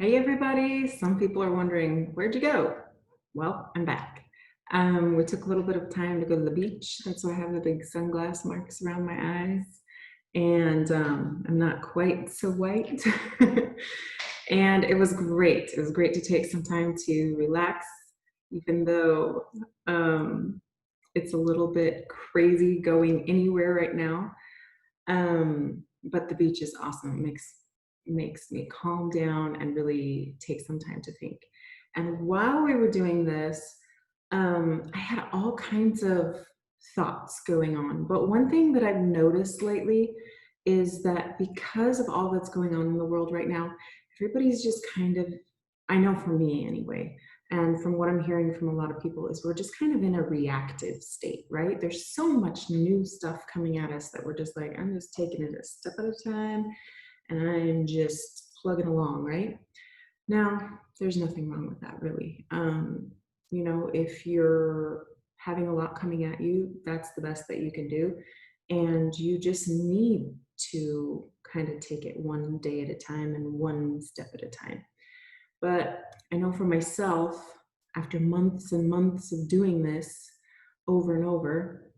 Hey everybody, some people are wondering, where'd you go? Well, I'm back. We took a little bit of time to go to the beach. That's why I have the big sunglass marks around my eyes. And I'm not quite so white. And it was great. It was great to take some time to relax, even though it's a little bit crazy going anywhere right now. But the beach is awesome. It makes me calm down and really take some time to think. And while we were doing this, I had all kinds of thoughts going on. But one thing that I've noticed lately is that because of all that's going on in the world right now, everybody's just kind of, I know for me anyway, and from what I'm hearing from a lot of people, is we're just kind of in a reactive state, right? There's so much new stuff coming at us that we're just like, I'm just taking it a step at a time and I'm just plugging along, right? Now, there's nothing wrong with that, really. If you're having a lot coming at you, that's the best that you can do. And you just need to kind of take it one day at a time and one step at a time. But I know for myself, after months and months of doing this over and over,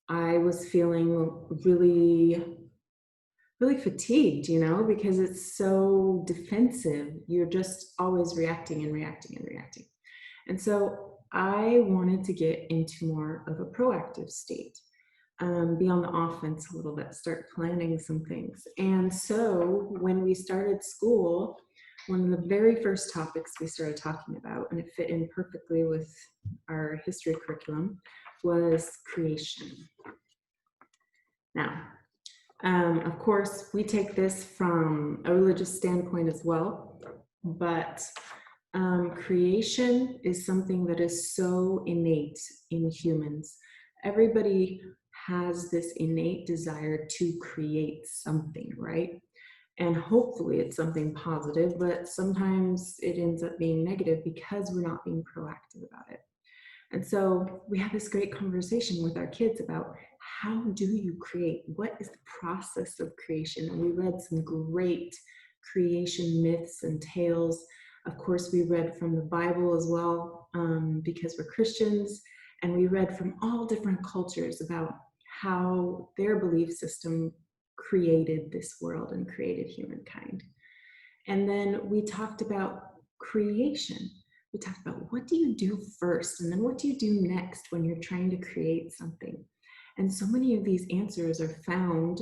I was feeling really fatigued, because it's so defensive. You're just always reacting and reacting and reacting. And so I wanted to get into more of a proactive state, be on the offense a little bit, start planning some things. And so when we started school, one of the very first topics we started talking about, and it fit in perfectly with our history curriculum, was creation. Now, of course, we take this from a religious standpoint as well, but creation is something that is so innate in humans. Everybody has this innate desire to create something, right? And hopefully it's something positive, but sometimes it ends up being negative because we're not being proactive about it. And so we had this great conversation with our kids about how do you create? What is the process of creation? And we read some great creation myths and tales. Of course, we read from the Bible as well, because we're Christians, and we read from all different cultures about how their belief system created this world and created humankind. And then we talked about creation. We talked about what do you do first, and then what do you do next when you're trying to create something. And so many of these answers are found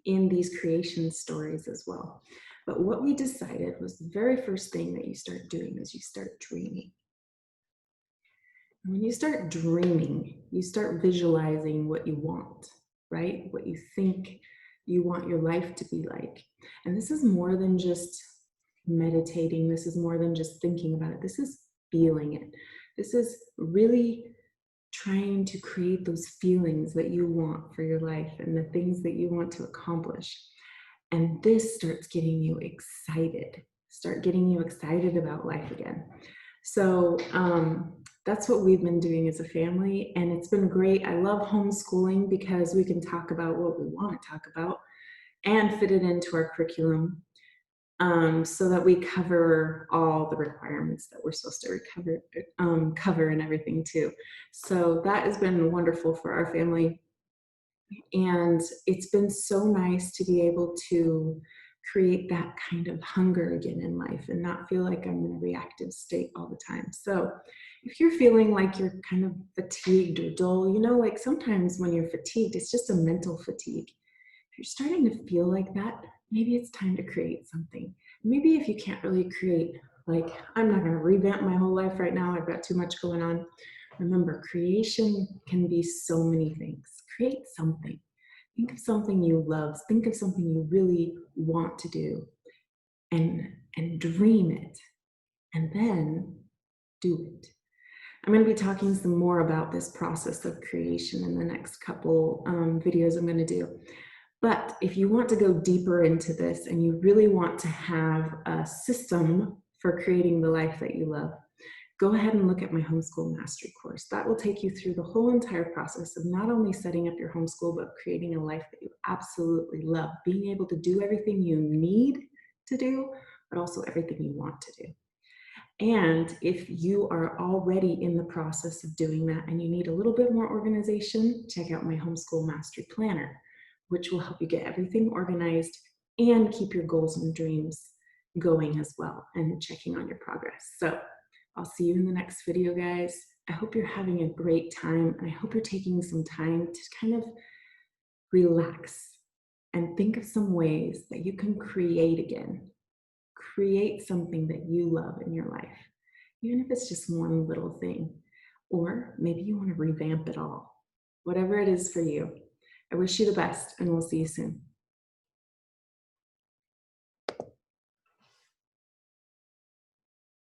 in these creation stories as well. But what we decided was the very first thing that you start doing is you start dreaming. And when you start dreaming, you start visualizing what you want, right? What you think you want your life to be like. And this is more than just meditating. This is more than just thinking about it. This is feeling it. This is really trying to create those feelings that you want for your life and the things that you want to accomplish. And this starts getting you excited. Start getting you excited about life again. So that's what we've been doing as a family, and it's been great. I love homeschooling because we can talk about what we want to talk about and fit it into our curriculum, so that we cover all the requirements that we're supposed to cover and everything too. So that has been wonderful for our family. And it's been so nice to be able to create that kind of hunger again in life and not feel like I'm in a reactive state all the time. So if you're feeling like you're kind of fatigued or dull, like sometimes when you're fatigued, it's just a mental fatigue. If you're starting to feel like that, maybe it's time to create something. Maybe if you can't really create, like, I'm not going to revamp my whole life right now, I've got too much going on. Remember, creation can be so many things. Create something. Think of something you love. Think of something you really want to do, and dream it, and then do it. I'm going to be talking some more about this process of creation in the next couple videos I'm going to do. But if you want to go deeper into this and you really want to have a system for creating the life that you love, go ahead and look at my homeschool mastery course. That will take you through the whole entire process of not only setting up your homeschool, but creating a life that you absolutely love, being able to do everything you need to do but also everything you want to do. And if you are already in the process of doing that and you need a little bit more organization, check out my Homeschool Mastery Planner, which will help you get everything organized and keep your goals and dreams going as well and checking on your progress. So I'll see you in the next video, guys. I hope you're having a great time, and I hope you're taking some time to kind of relax and think of some ways that you can create again. Create something that you love in your life, even if it's just one little thing. Or maybe you want to revamp it all. Whatever it is for you. I wish you the best, and we'll see you soon.